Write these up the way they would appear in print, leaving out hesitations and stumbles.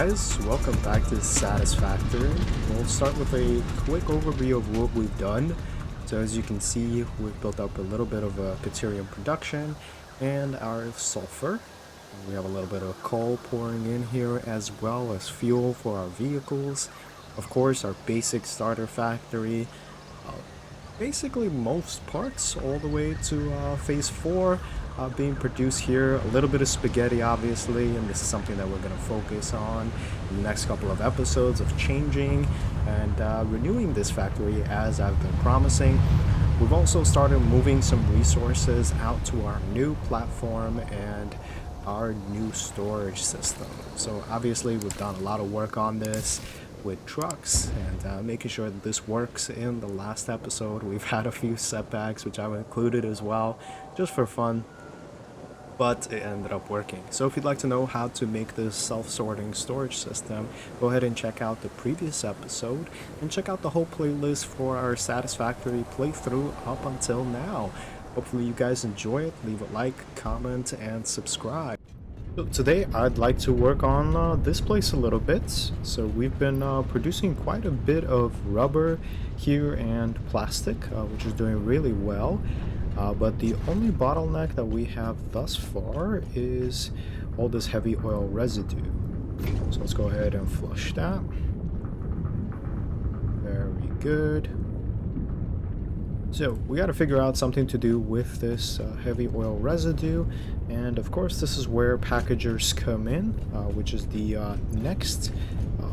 guys, welcome back to Satisfactory. We'll start with a quick overview of what we've done. So as you can see, we've built up a little bit of a Caterium production and our sulfur. We have a little bit of coal pouring in here as well as fuel for our vehicles. Of course, our basic starter factory. Basically most parts all the way to phase 4 being produced here. A little bit of spaghetti obviously, and this is something that we're going to focus on in the next couple of episodes of changing and renewing this factory as I've been promising. We've also started moving some resources out to our new platform and our new storage system. So obviously we've done a lot of work on this with trucks and making sure that this works. In the last episode we've had a few setbacks which I've included as well just for fun, but it ended up working. So if you'd like to know how to make this self-sorting storage system, go ahead and check out the previous episode and check out the whole playlist for our Satisfactory playthrough up until now. Hopefully you guys enjoy it. Leave a like, comment, and subscribe. So today I'd like to work on this place a little bit. So we've been producing quite a bit of rubber here and plastic, which is doing really well. But the only bottleneck that we have thus far is all this heavy oil residue. So let's go ahead and flush that. Very good. So we got to figure out something to do with this heavy oil residue, and of course this is where packagers come in, which is the next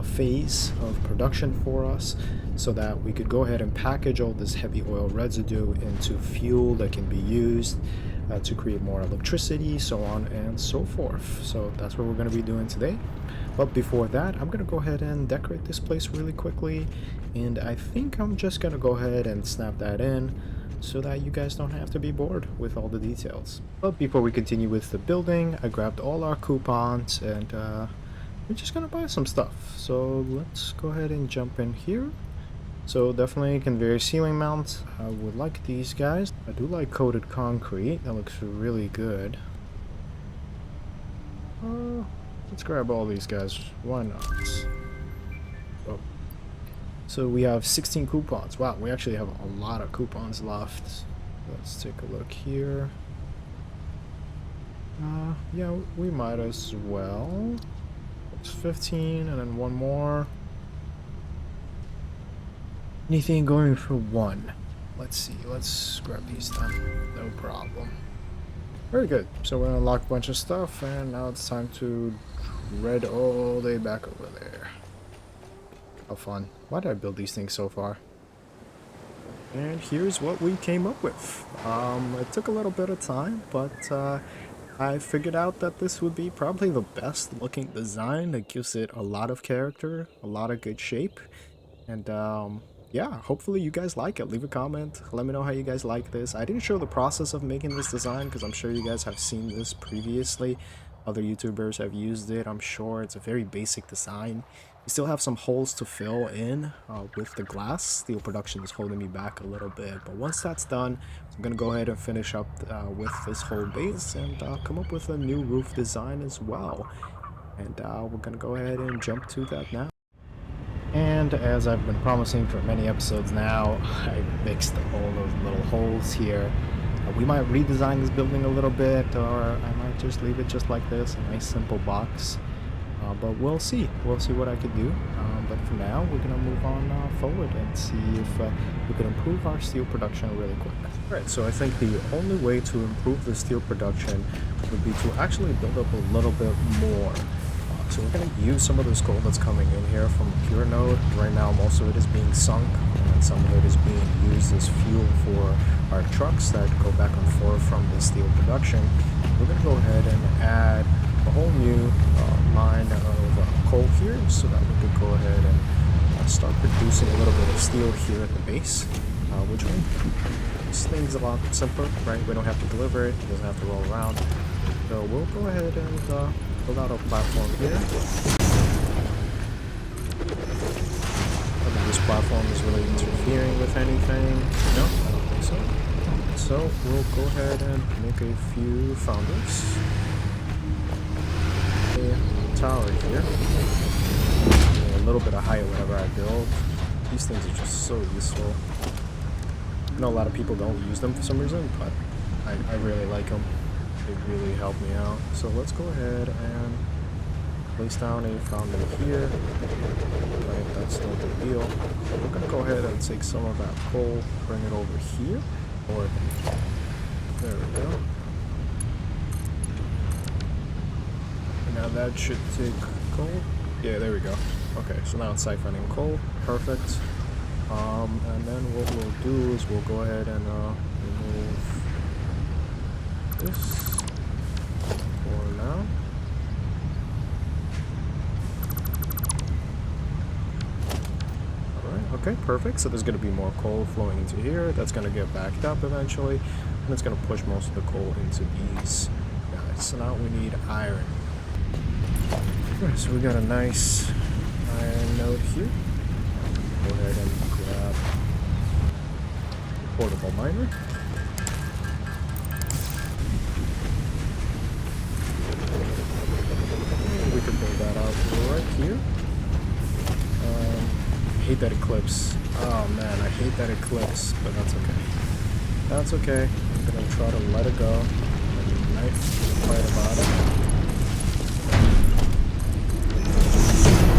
phase of production for us, so that we could go ahead and package all this heavy oil residue into fuel that can be used to create more electricity, so on and so forth. So that's what we're going to be doing today. But before that, I'm going to go ahead and decorate this place really quickly, and I think I'm just going to go ahead and snap that in so that you guys don't have to be bored with all the details. But before we continue with the building, I grabbed all our coupons and we're just going to buy some stuff. So let's go ahead and jump in here. So definitely conveyor ceiling mount. I would like these guys. I do like coated concrete. That looks really good. Let's grab all these guys. Why not? Oh. So we have 16 coupons. Wow, we actually have a lot of coupons left. Let's take a look here. Yeah, we might as well. It's 15 and then one more. Anything going for one? Let's see. Let's grab these then. No problem. Very good. So we're gonna unlock a bunch of stuff, and now it's time to tread all the way back over there. How fun. Why did I build these things so far? And here's what we came up with. It took a little bit of time, but I figured out that this would be probably the best looking design that gives it a lot of character, a lot of good shape, and yeah, hopefully you guys like it. Leave a comment, let me know how you guys like this. I didn't show the process of making this design because I'm sure you guys have seen this previously. Other YouTubers have used it, I'm sure. It's a very basic design. We still have some holes to fill in with the glass. Steel production is holding me back a little bit, but once that's done, I'm gonna go ahead and finish up with this whole base and come up with a new roof design as well. And we're gonna go ahead and jump to that now. And as I've been promising for many episodes now, I fixed all those little holes here. We might redesign this building a little bit, or I might just leave it just like this, a nice simple box. But we'll see. We'll see what I could do. But for now, we're going to move on forward and see if we can improve our steel production really quick. Alright, so I think the only way to improve the steel production would be to actually build up a little bit more. So we're going to use some of this coal that's coming in here from the pure node. Right now most of it is being sunk, and some of it is being used as fuel for our trucks that go back and forth from the steel production. We're going to go ahead and add a whole new line of coal here so that we could go ahead and start producing a little bit of steel here at the base, which makes things a lot simpler, right? We don't have to deliver it, it doesn't have to roll around. So we'll go ahead and build out a platform here. I think this platform is really interfering with anything. No, I don't think so. So we'll go ahead and make a few founders. A tower here. little bit of height whenever I build. These things are just so useful. I know a lot of people don't use them for some reason, but I really like them. They really help me out. So let's go ahead and place down a fountain here. Right, that's no big deal. We're gonna go ahead and take some of that coal, bring it over here. Or there we go. Now that should take coal. Yeah, there we go. Okay, so now it's siphoning coal. Perfect. And then what we'll do is we'll go ahead and remove this for now. Alright, okay, perfect. So there's going to be more coal flowing into here. That's going to get backed up eventually. And it's going to push most of the coal into these guys. So now we need iron. Alright, so we got a nice iron node here. Go ahead and grab a portable miner. And we can build that out right here. I hate that eclipse. Oh man, I hate that eclipse, but that's okay. That's okay. I'm gonna try to let it go. And not fight about it.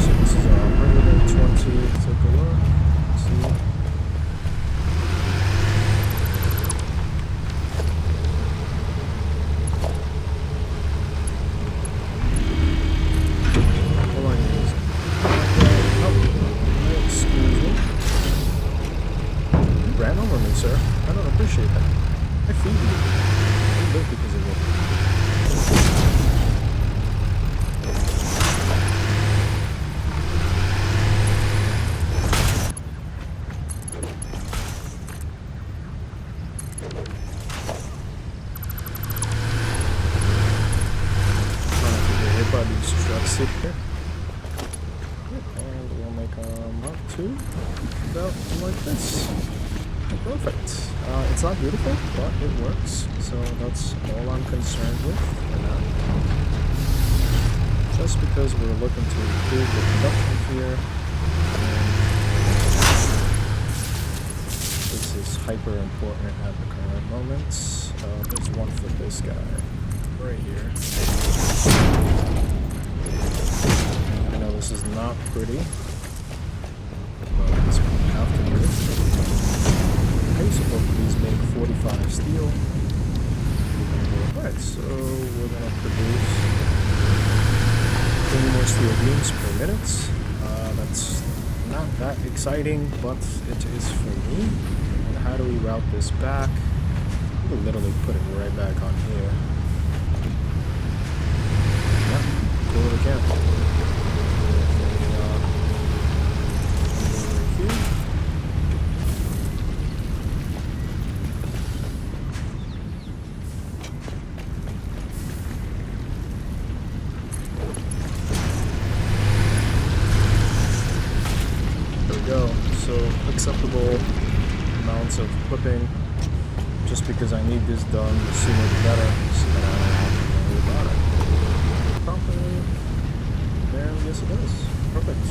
So this is 120. Take a look. See. Sir, I don't appreciate that. I feed you. I live because of you. Trying to get hit by these trucks here. And we'll make a Mark II about like this. Perfect. It's not beautiful, but it works. So that's all I'm concerned with for now. Just because we're looking to improve the production here. And this is hyper important at the current moment. There's one for this guy right here. And I know this is not pretty, but this will have to do it. Okay, so both of these make 45 steel. Alright, so we're going to produce 20 more steel beams per minute. That's not that exciting, but it is for me. And how do we route this back? We'll literally put it right back on here. Yeah, do what we can. Acceptable amounts of clipping, just because I need this done the sooner the better, so that I don't have to worry about it. Properly, and yes it does. Perfect.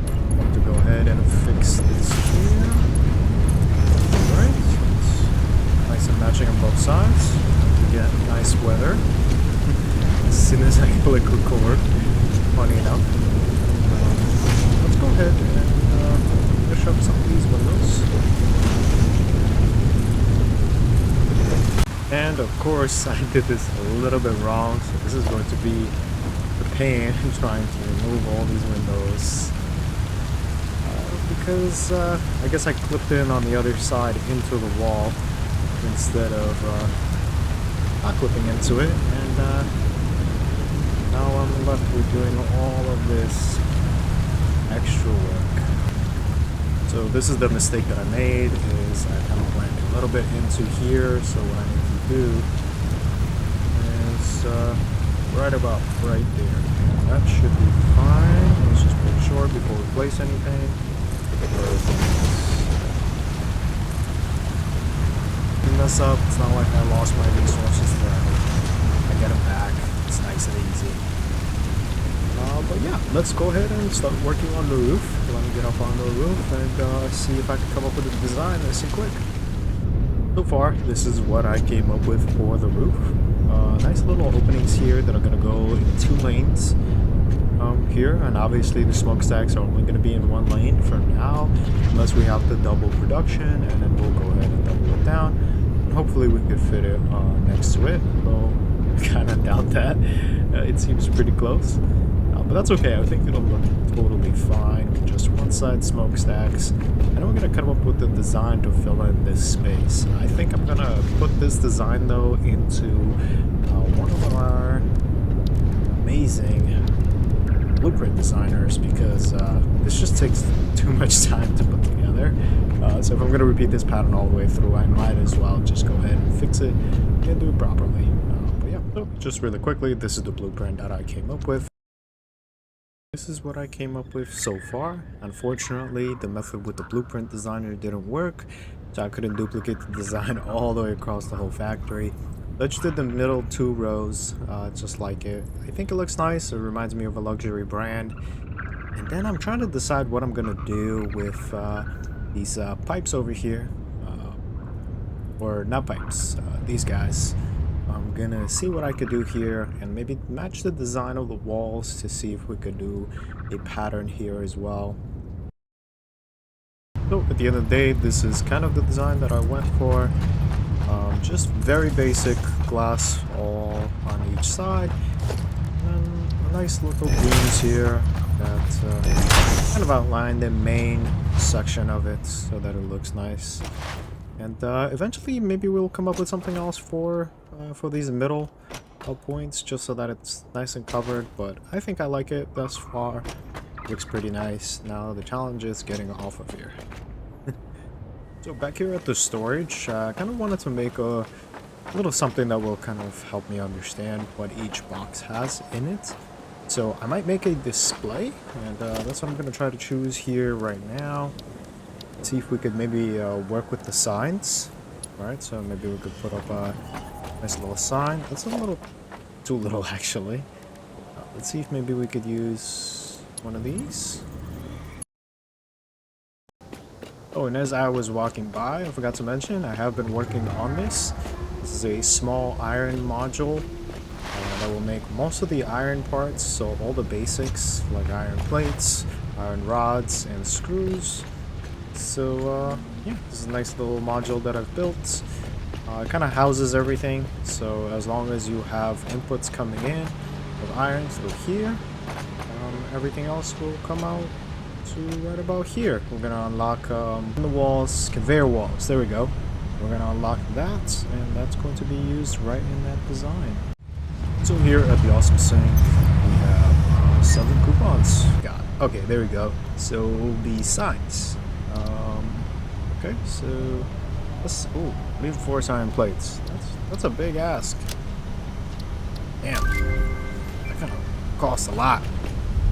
I want to go ahead and fix this here. Alright, nice and matching on both sides. We get nice weather as soon as I click record, funny enough. Let's go ahead and finish up some of these windows. And of course I did this a little bit wrong, so this is going to be the pain trying to remove all these windows. Because I guess I clipped in on the other side into the wall instead of not clipping into it, and now I'm left with doing all of this extra work. So this is the mistake that I made, is I kind of went a little bit into here, so what I need to do is right about right there. And that should be fine. Let's just make sure before we place anything. Mess up, it's not like I lost my resources there. I get them back. It's nice and easy. But yeah, let's go ahead and start working on the roof. Let me get up on the roof and see if I can come up with a design nice and quick. So far, this is what I came up with for the roof. Nice little openings here that are going to go in 2 lanes here, and obviously the smokestacks are only going to be in 1 lane for now, unless we have to double production, and then we'll go ahead and double it down. And hopefully we could fit it next to it, though I kind of doubt that. It seems pretty close. But that's okay, I think it'll look totally fine with just one side smokestacks. And then we're going to come up with the design to fill in this space. I think I'm going to put this design though into one of our amazing blueprint designers, because this just takes too much time to put together. So if I'm going to repeat this pattern all the way through, I might as well just go ahead and fix it and do it properly. But yeah, so just really quickly, this is the blueprint that I came up with. This is what I came up with so far. Unfortunately, the method with the blueprint designer didn't work, so I couldn't duplicate the design all the way across the whole factory. So I just did the middle 2 rows, just like it. I think it looks nice. It reminds me of a luxury brand. And then I'm trying to decide what I'm gonna do with these pipes over here, or not pipes, these guys. I'm gonna see what I could do here and maybe match the design of the walls to see if we could do a pattern here as well. So at the end of the day, this is kind of the design that I went for. Just very basic glass all on each side, and nice little beams here that kind of outline the main section of it so that it looks nice. And eventually maybe we'll come up with something else for these middle points, just so that it's nice and covered. But I think I like it thus far. It looks pretty nice. Now the challenge is getting off of here. So back here at the storage, I kind of wanted to make a little something that will kind of help me understand what each box has in it. So I might make a display, and that's what I'm going to try to choose here right now. See if we could maybe work with the signs. Alright, so maybe we could put up a nice little sign. That's a little too little, actually. Let's see if maybe we could use one of these. Oh, and as I was walking by, I forgot to mention, I have been working on this. This is a small iron module that will make most of the iron parts, so all the basics like iron plates, iron rods, and screws. So yeah, this is a nice little module that I've built. It kind of houses everything, so as long as you have inputs coming in of iron through here, everything else will come out to right about here. We're gonna unlock the walls, conveyor walls, there we go. We're gonna unlock that, and that's going to be used right in that design. So here at the Awesome Sink, we have 7 coupons. Okay, there we go. So the signs. Okay, so let's reinforce iron plates. That's a big ask. Damn, that kind of costs a lot.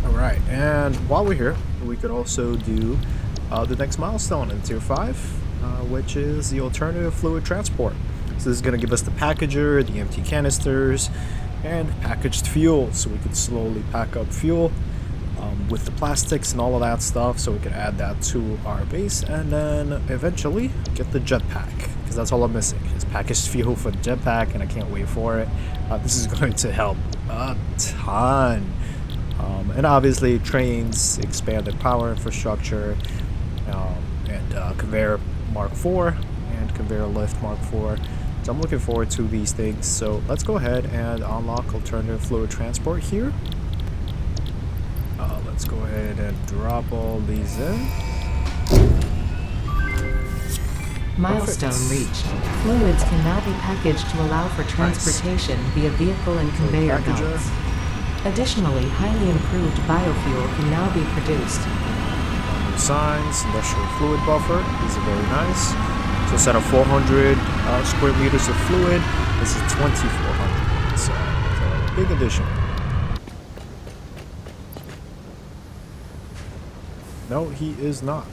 All right, and while we're here, we could also do the next milestone in Tier 5, which is the alternative fluid transport. So this is going to give us the packager, the empty canisters, and packaged fuel, so we can slowly pack up fuel with the plastics and all of that stuff, so we can add that to our base, and then eventually get the jetpack, because that's all I'm missing is packaged fuel for the jetpack, and I can't wait for it. This is going to help a ton. And obviously trains, expanded power infrastructure, and conveyor Mark IV and conveyor lift Mark IV. So I'm looking forward to these things. So let's go ahead and unlock alternative fluid transport here. Let's go ahead and drop all these in. Milestone reached. Fluids can now be packaged to allow for transportation via vehicle and conveyor belts. Additionally, highly improved biofuel can now be produced. New signs, industrial fluid buffer. These are very nice. So instead of 400 square meters of fluid, this is 2,400. So it's a big addition. No, he is not.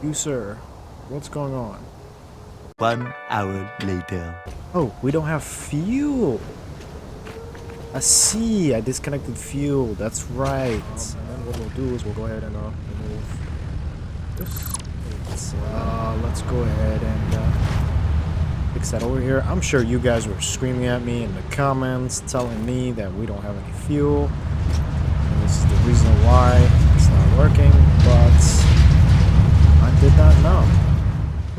You, sir. What's going on? 1 hour later. Oh, we don't have fuel. I see. I disconnected fuel. That's right. And then what we'll do is we'll go ahead and remove this. Let's go ahead and fix that over here. I'm sure you guys were screaming at me in the comments, telling me that we don't have any fuel. And this is the reason why it's not working, but I did not know.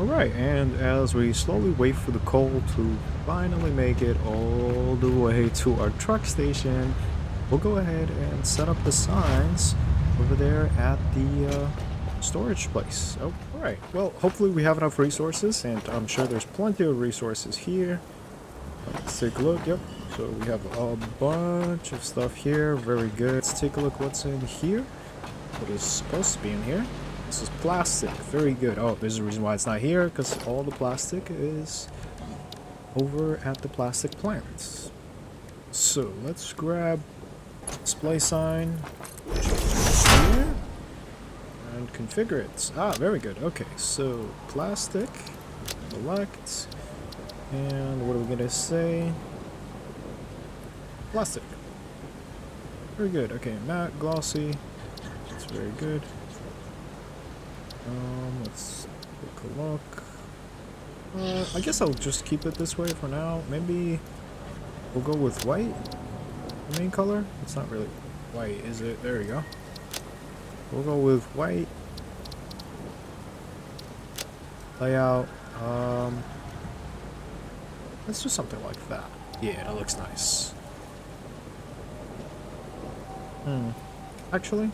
Alright, and as we slowly wait for the coal to finally make it all the way to our truck station, we'll go ahead and set up the signs over there at the storage place. Oh, alright. Well, hopefully we have enough resources, and I'm sure there's plenty of resources here. Let's take a look. Yep. So we have a bunch of stuff here. Very good. Let's take a look what's in here. What is supposed to be in here. This is plastic. Very good. Oh, there's a reason why it's not here, because all the plastic is over at the plastic plants. So let's grab display sign here and configure it. Ah, very good. Okay, so plastic, select, and what are we gonna say? Plastic. Very good. Okay, matte, glossy. That's very good. Let's take a look. I guess I'll just keep it this way for now. Maybe we'll go with white, the main color. It's not really white, is it? There we go. We'll go with white. Layout. Let's do something like that. Yeah, that looks nice. Actually,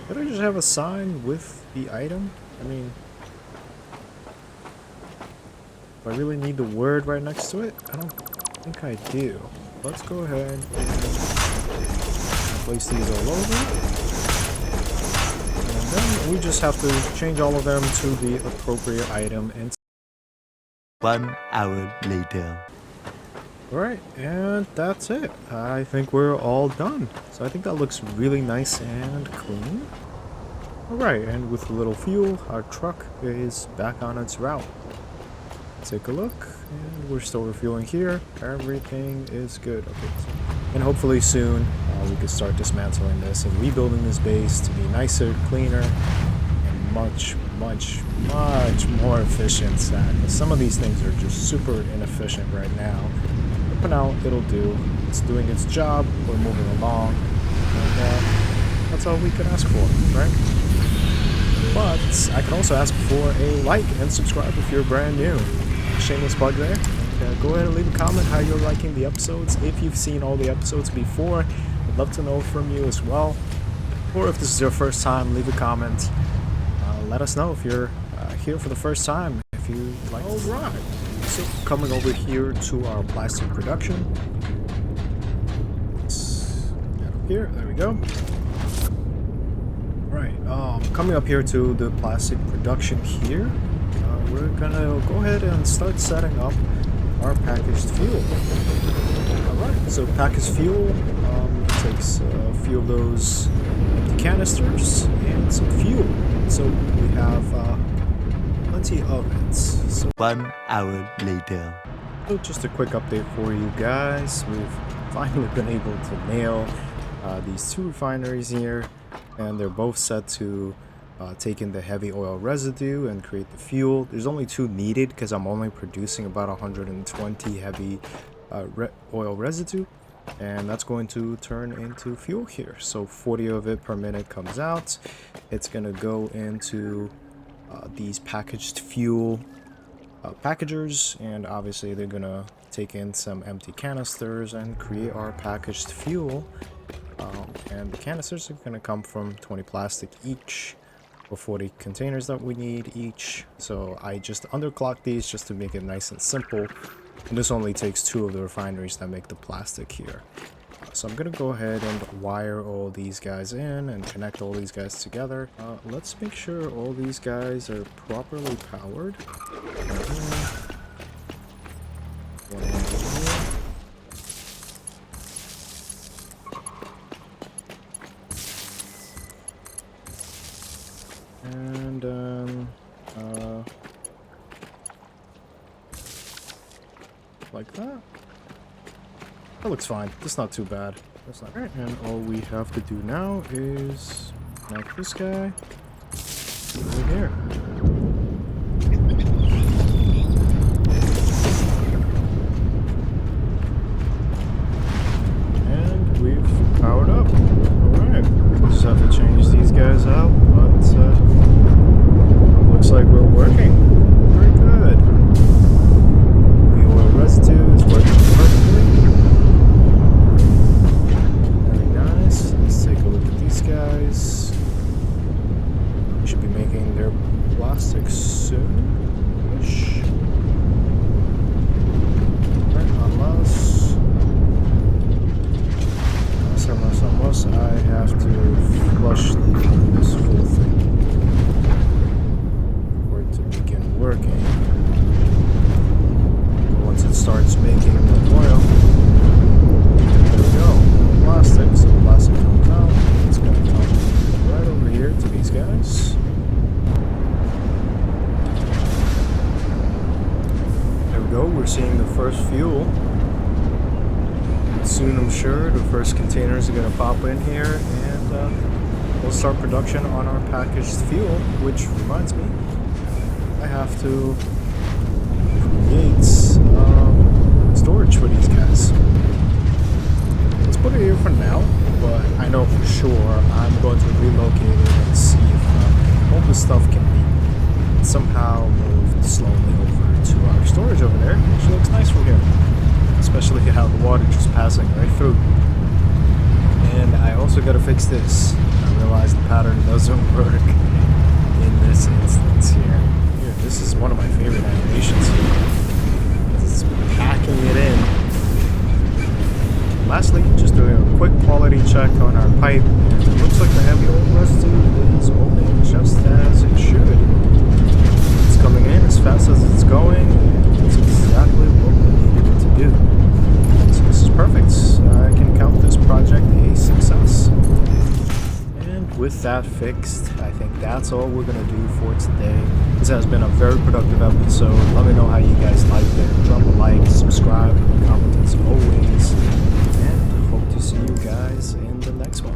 could I just have a sign with the item? I mean, do I really need the word right next to it? I don't think I do. Let's go ahead and place these all over. And then we just have to change all of them to the appropriate item. And 1 hour later. alright, and that's it. I think we're all done. So I think that looks really nice and clean. Alright, and with a little fuel, our truck is back on its route. Take a look, and we're still refueling here. Everything is good. Okay, and hopefully soon we can start dismantling this and rebuilding this base to be nicer, cleaner, and much more efficient. Some of these things are just super inefficient right now. But for now, it'll do. It's doing its job. We're moving along, and that's all we can ask for, right? But I can also ask for a like and subscribe if you're brand new. Shameless plug there. And, go ahead and leave a comment how you're liking the episodes. If you've seen all the episodes before, I'd love to know from you as well. Or if this is your first time, leave a comment. Let us know if you're here for the first time. If you like. All right. So coming over here to our plastic production. Let's get up here. There we go. Right, coming up here to the plastic production here, we're gonna go ahead and start setting up our packaged fuel. Alright, so packaged fuel, it takes a few of those empty canisters and some fuel. So we have plenty of it. So 1 hour later. So just a quick update for you guys. We've finally been able to nail these two refineries here. And they're both set to take in the heavy oil residue and create the fuel. There's only two needed because I'm only producing about 120 heavy oil residue, and that's going to turn into fuel here. So 40 of it per minute comes out. It's going to go into these packaged fuel packagers, and obviously they're going to take in some empty canisters and create our packaged fuel. And the canisters are going to come from 20 plastic each, or 40 containers that we need each. So I just underclocked these just to make it nice and simple. And this only takes 2 of the refineries that make the plastic here. So I'm going to go ahead and wire all these guys in and connect all these guys together. Let's make sure all these guys are properly powered. One over here. And like that. That looks fine. That's not too bad. That's not right. And all we have to do now is connect this guy over here. And we've powered up. Alright. Just have to change these guys out, but looks like we're working. Very good. The oil residue is working perfectly. Very nice. Let's take a look at these guys. We should be making their plastic soon-ish. Right, unless I have to flush this whole thing for it to begin working. But once it starts making the oil, there we go. Plastic, so plastic comes out. It's going to come right over here to these guys. There we go. We're seeing the first fuel. Soon, I'm sure, the first containers are going to pop in here, and we'll start production on our packaged fuel, which reminds me, I have to create storage for these guys. Let's put it here for now, but I know for sure I'm going to relocate it and see if all this stuff can be somehow moved slowly over to our storage over there, which looks nice from here. Especially how the water just passing right through. And I also gotta fix this. I realize the pattern doesn't work in this instance here. This is one of my favorite animations here. It's packing it in. Lastly, just doing a quick quality check on our pipe, and it looks like the heavy oil residue is opening just as it should. It's coming in as fast as it's going, and it's exactly what we needed it to do. So this is perfect. I can count this project a success. And with that fixed, I think that's all we're going to do for today. This has been a very productive episode. Let me know how you guys liked it. Drop a like, subscribe, comment as always. And hope to see you guys in the next one.